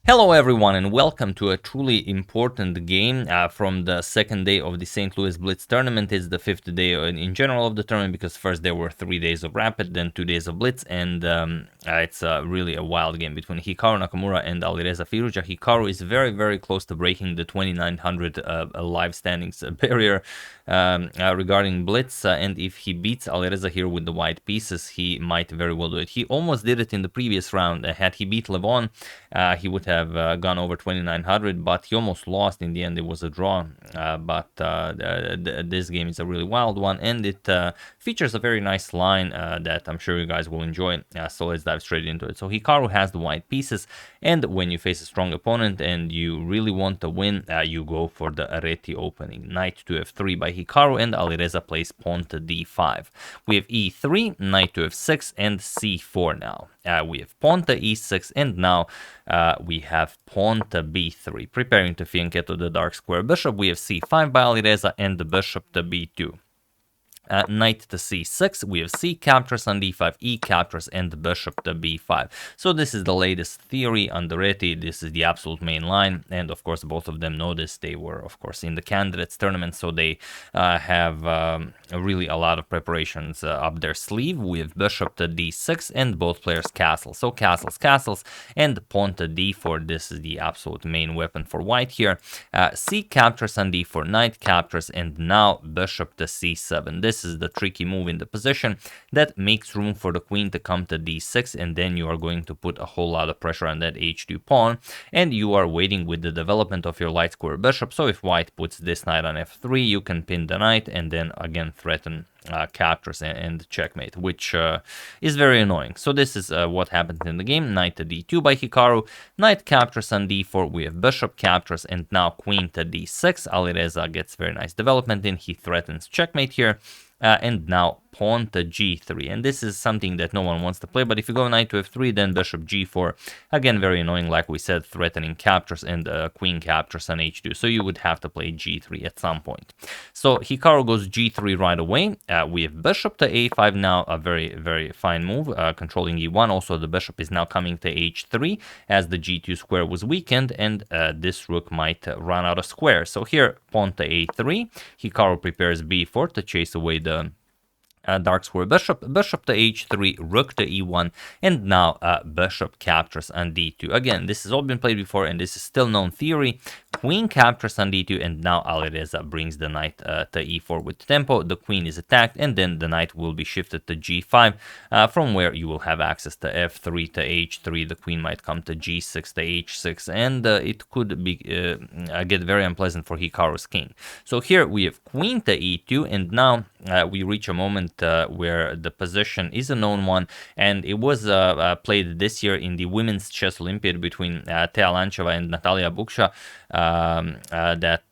Hello everyone and welcome to a truly important game from the second day of the St. Louis Blitz tournament. It's the fifth day in general of the tournament because first there were 3 days of Rapid, then 2 days of Blitz, and it's really a wild game between Hikaru, Nakamura and Alireza Firouzja. Hikaru is very close to breaking the 2900 live standings barrier regarding Blitz, and if he beats Alireza here with the white pieces, he might very well do it. He almost did it in the previous round. Had he beat Levon, he would have gone over 2900, but he almost lost. In the end, it was a draw. But this game is a really wild one, and it features a very nice line that I'm sure you guys will enjoy. So let's dive straight into it. So Hikaru has the white pieces, and when you face a strong opponent and you really want to win, you go for the Areti opening. Knight to f3 by Hikaru, and Alireza plays pawn to d5. We have e3, knight to f6, and c4 now. We have pawn to e6, and now we have pawn to b3, preparing to fianchetto the dark square bishop. We have c5 by Alireza, and the bishop to b2. Knight to c6, we have c captures on d5, e captures, and the bishop to b5. So this is the latest theory on the Reti. This is the absolute main line, and of course both of them know this. They were of course in the candidates tournament, so they have really a lot of preparations up their sleeve. We have bishop to d6, and both players castle. So castles, and pawn to d4. This is the absolute main weapon for white here. C captures on d4, knight captures, and now bishop to c7. This is the tricky move in the position that makes room for the queen to come to d6, and then you are going to put a whole lot of pressure on that h2 pawn, and you are waiting with the development of your light square bishop. So if white puts this knight on f3, you can pin the knight and then again threaten captures and checkmate, which is very annoying. So this is what happens in the game. Knight to d2 by Hikaru, knight captures on d4, we have bishop captures, and now queen to d6. Alireza gets very nice development in, he threatens checkmate here. And now pawn to g3, and this is something that no one wants to play, but if you go knight to f3, then bishop g4, again very annoying, like we said, threatening captures, and queen captures on h2, so you would have to play g3 at some point. So Hikaru goes g3 right away. We have bishop to a5 now, a very fine move, controlling e1. Also the bishop is now coming to h3 as the g2 square was weakened, and this rook might run out of squares. So here pawn to a3, Hikaru prepares b4 to chase away the dark square bishop to h3, rook to e1, and now bishop captures on d2. Again, this has all been played before, and this is still known theory. Queen captures on d2, and now Alireza brings the knight to e4 with tempo. The queen is attacked, and then the knight will be shifted to g5, from where you will have access to f3 to h3. The queen might come to g6 to h6, and it could be get very unpleasant for Hikaru's king. So here we have queen to e2, and now we reach a moment where the position is a known one, and it was played this year in the Women's Chess Olympiad between Thea Lancheva and Natalia Buksha, that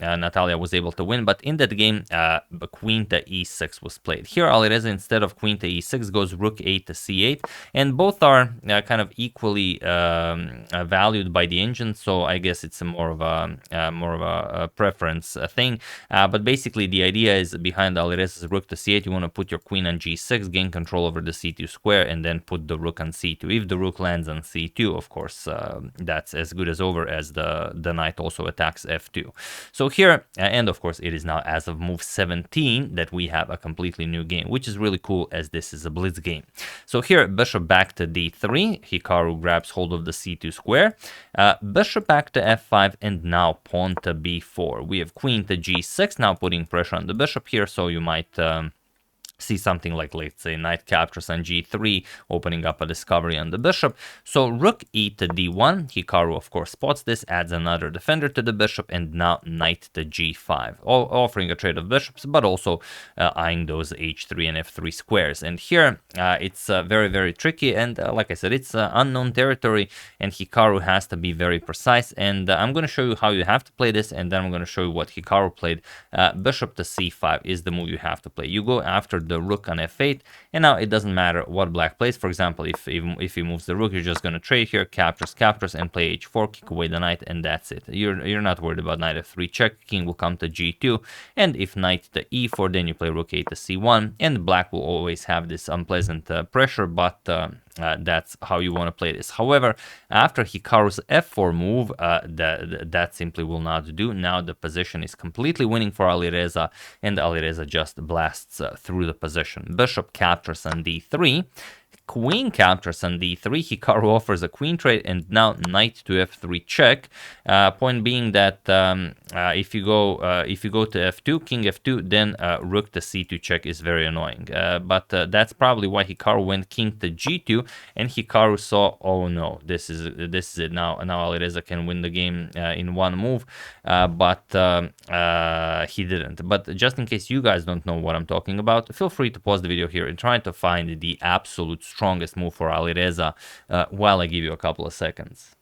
Natalia was able to win. But in that game, queen to e6 was played. Here Alireza, instead of queen to e6, goes rook 8 to c8, and both are kind of equally valued by the engine, so I guess it's more of a preference thing. But basically the idea is behind Alireza's rook to c8, you want to put your queen on g6, gain control over the c2 square, and then put the rook on c2. If the rook lands on c2, of course, that's as good as over, as the knight also attacks f2. So here, and of course, it is now as of move 17 that we have a completely new game, which is really cool as this is a blitz game. So here, bishop back to d3, Hikaru grabs hold of the c2 square, bishop back to f5, and now pawn to b4. We have queen to g6, now putting pressure on the bishop here, so you might see something like, let's say, knight captures on g3, opening up a discovery on the bishop. So rook e to d1, Hikaru of course spots this, adds another defender to the bishop, and now knight to g5, offering a trade of bishops, but also eyeing those h3 and f3 squares. And here it's very tricky, and like I said, it's unknown territory, and Hikaru has to be very precise. And I'm going to show you how you have to play this, and then I'm going to show you what Hikaru played. Bishop to c5 is the move you have to play. You go after the rook on f8, and now it doesn't matter what black plays. For example, if he moves the rook, you're just going to trade here, captures, and play h4, kick away the knight, and that's it. You're not worried about knight f3 check, king will come to g2, and if knight to e4, then you play rook 8 to c1, and black will always have this unpleasant pressure, but that's how you want to play this. However, after Hikaru's f4 move, that simply will not do. Now the position is completely winning for Alireza, and Alireza just blasts through the position. Bishop captures on d3. Queen captures on d3. Hikaru offers a queen trade, and now knight to f3 check. Point being that if you go to f2, king f2, then rook to c2 check is very annoying. But that's probably why Hikaru went king to g2, and Hikaru saw, oh no, this is it now. Now Alireza can win the game in one move, but he didn't. But just in case you guys don't know what I'm talking about, feel free to pause the video here and try to find the absolute strongest move for Alireza while I give you a couple of seconds.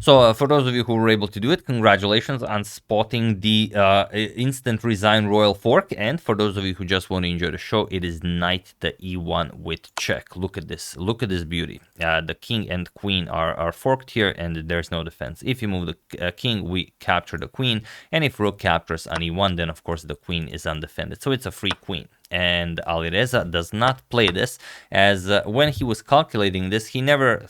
So for those of you who were able to do it, congratulations on spotting the instant resign royal fork. And for those of you who just want to enjoy the show, it is knight to e1 with check. Look at this. Look at this beauty. The king and queen are forked here, and there's no defense. If you move the king, we capture the queen. And if rook captures on e1, then of course the queen is undefended. So it's a free queen. And Alireza does not play this, as when he was calculating this, he never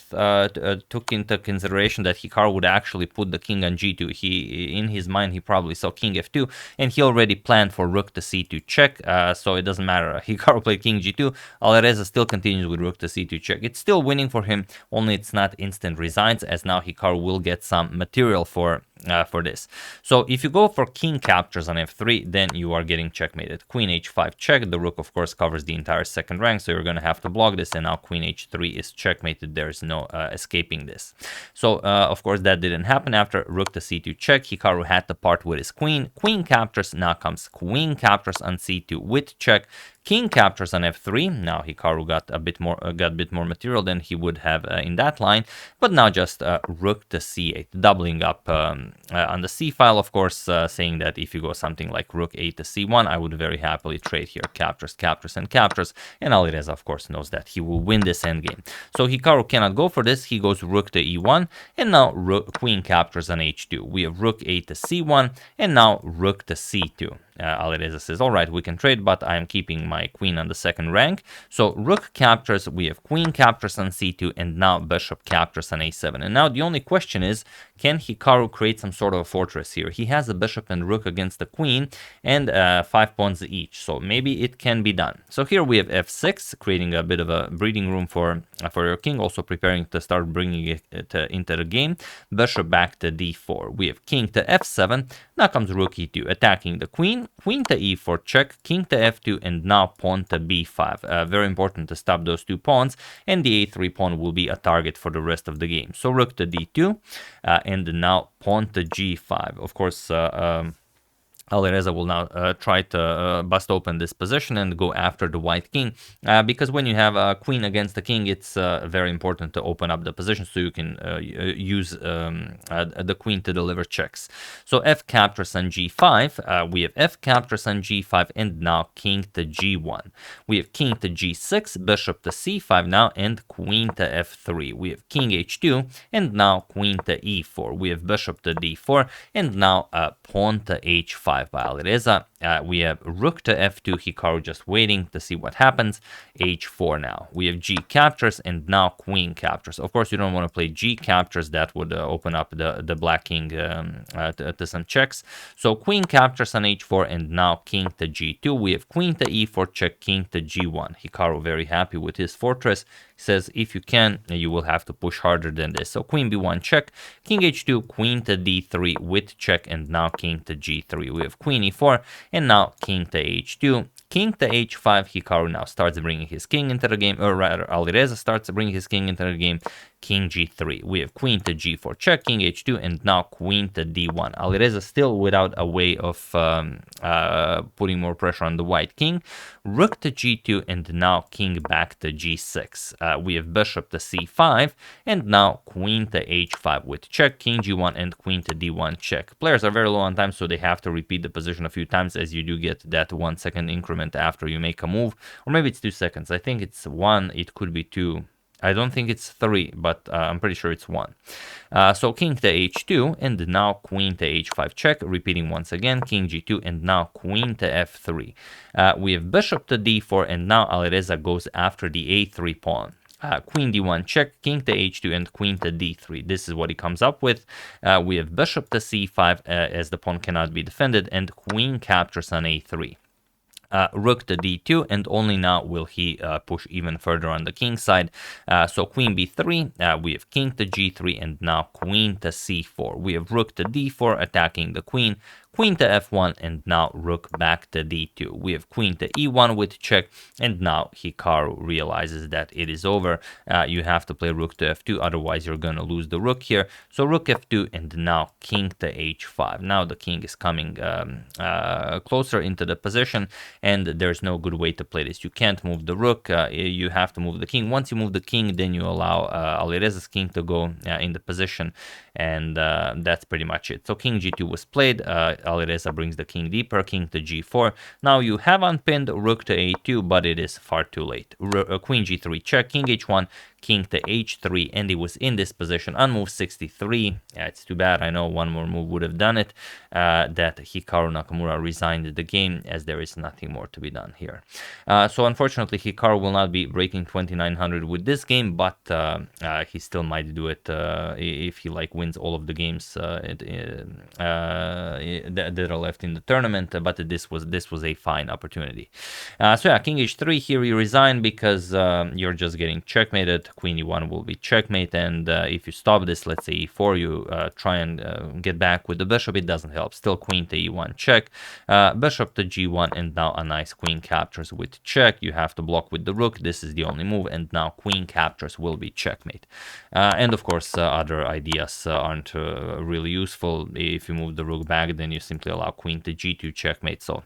took into consideration that Hikaru would actually put the king on g2. In his mind, he probably saw king f2, and he already planned for rook to c2 check, so it doesn't matter. Hikaru played king g2, Alireza still continues with rook to c2 check. It's still winning for him, only it's not instant resigns, as now Hikaru will get some material for this. So if you go for king captures on f3, then you are getting checkmated. Queen h5 check. The rook, of course, covers the entire second rank, so you're going to have to block this, and now queen h3 is checkmated. There's no escaping this. So, of course, that didn't happen. After rook to c2 check, Hikaru had to part with his queen. Queen captures. Now comes queen captures on c2 with check. King captures on f3. Now Hikaru got a bit more material than he would have in that line, but now just rook to c8, doubling up on the c file, of course, saying that if you go something like rook 8 to c1, I would very happily trade here. Captures, captures, and captures, and Alireza, of course, knows that he will win this endgame. So Hikaru cannot go for this. He goes rook to e1, and now queen captures on h2. We have rook 8 to c1, and now rook to c2. Alireza says, all right, we can trade, but I'm keeping my queen on the second rank. So rook captures, we have queen captures on c2, and now bishop captures on a7. And now the only question is, can Hikaru create some sort of a fortress here? He has a bishop and rook against the queen, and 5 pawns each, so maybe it can be done. So here we have f6, creating a bit of a breathing room for your king, also preparing to start bringing it into the game. Bishop back to d4. We have king to f7. Now comes rook e2, attacking the queen. Queen to e4 check, king to f2, and now pawn to b5. Very important to stop those two pawns, and the a3 pawn will be a target for the rest of the game. So rook to d2, and now pawn to g5. Of course, Alireza will now try to bust open this position and go after the white king, because when you have a queen against the king, it's very important to open up the position so you can use the queen to deliver checks. So f captures on g5, we have f captures on g5, and now king to g1. We have king to g6, bishop to c5 now, and queen to f3. We have king h2, and now queen to e4. We have bishop to d4, and now pawn to h5 by Alireza. We have rook to f2, Hikaru just waiting to see what happens. h4 now. We have g captures, and now queen captures. Of course, you don't want to play g captures. That would open up the black king to some checks. So queen captures on h4, and now king to g2. We have queen to e4 check, king to g1. Hikaru very happy with his fortress. He says, if you can, you will have to push harder than this. So queen b1 check, king h2, queen to d3 with check, and now king to g3. We have queen e4, and now king to h2. King to h5, Hikaru now starts bringing his king into the game, or rather, Alireza starts bringing his king into the game. King g3. We have queen to g4 check, king h2, and now queen to d1. Alireza still without a way of putting more pressure on the white king. Rook to g2, and now king back to g6. We have bishop to c5, and now queen to h5 with check, king g1, and queen to d1 check. Players are very low on time, so they have to repeat the position a few times, as you do get that 1 second increment after you make a move. Or maybe it's 2 seconds. I think it's 1, it could be 2. I don't think it's 3, but I'm pretty sure it's 1. So king to h2, and now queen to h5 check, repeating once again, king g2, and now queen to f3. We have bishop to d4, and now Alireza goes after the a3 pawn. Queen d1 check, king to h2, and queen to d3. This is what he comes up with. We have bishop to c5, as the pawn cannot be defended, and queen captures on a3. Rook to d2, and only now will he push even further on the king side. So queen b3, we have king to g3, and now queen to c4. We have rook to d4 attacking the queen, queen to f1, and now rook back to d2. We have queen to e1 with check, and now Hikaru realizes that it is over. You have to play rook to f2, otherwise you're going to lose the rook here. So rook f2, and now king to h5. Now the king is coming closer into the position, and there's no good way to play this. You can't move the rook, you have to move the king. Once you move the king, then you allow Alireza's king to go in the position, and that's pretty much it. So king g2 was played, Alireza brings the king deeper, king to g4. Now you have unpinned rook to a2, but it is far too late. Queen g3 check, king h1, king to h3, and he was in this position on move 63. Yeah, it's too bad. I know one more move would have done it. That Hikaru Nakamura resigned the game, as there is nothing more to be done here. So unfortunately, Hikaru will not be breaking 2900 with this game, but he still might do it if he wins all of the games that are left in the tournament. But this was a fine opportunity. So yeah, king h3 here, he resigned because you're just getting checkmated. Queen e1 will be checkmate, and if you stop this, let's say e4, you try and get back with the bishop, it doesn't help. Still queen to e1 check, bishop to g1, and now a nice queen captures with check. You have to block with the rook. This is the only move, and now queen captures will be checkmate. And of course, other ideas aren't really useful. If you move the rook back, then you simply allow queen to g2 checkmate. So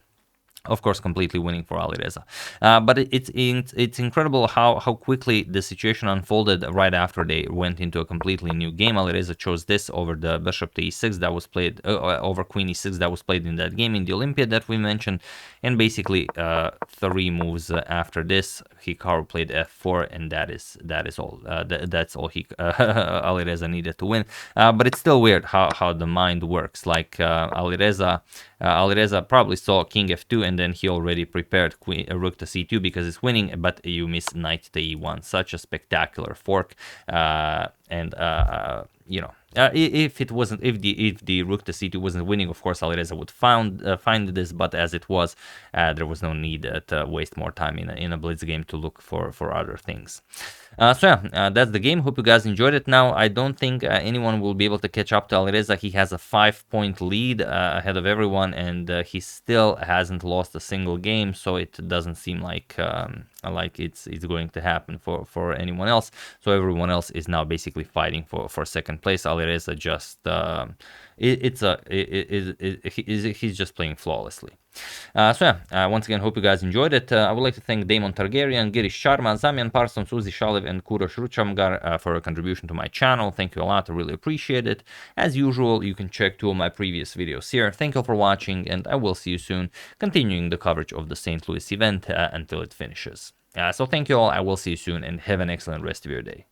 of course, completely winning for Alireza. But it's incredible how quickly the situation unfolded right after they went into a completely new game. Alireza chose this over the bishop to e6 that was played, over queen e6 that was played in that game in the Olympiad that we mentioned. And basically, 3 moves after this, Hikaru played f4, and that is all. That's all Alireza needed to win. But it's still weird how the mind works. Like Alireza probably saw king f2, and then he already prepared rook to c2 because it's winning, but you miss knight to e1. Such a spectacular fork. If the rook to c2 wasn't winning, of course Alireza would find this, but as it was, there was no need to waste more time in a blitz game to look for other things. So yeah, that's the game. Hope you guys enjoyed it. Now I don't think anyone will be able to catch up to Alireza. He has a 5-point lead ahead of everyone, and he still hasn't lost a single game, so it doesn't seem like it's going to happen for anyone else. So everyone else is now basically fighting for second place. Alireza just he's just playing flawlessly. So yeah, once again, hope you guys enjoyed it. I would like to thank Damon Targaryen, Girish Sharma, Zamian Parsons, Uzi Shalev, and Kurosh Ruchamgar for a contribution to my channel. Thank you a lot. I really appreciate it. As usual, you can check 2 of my previous videos here. Thank you for watching, and I will see you soon, continuing the coverage of the St. Louis event until it finishes. So thank you all. I will see you soon, and have an excellent rest of your day.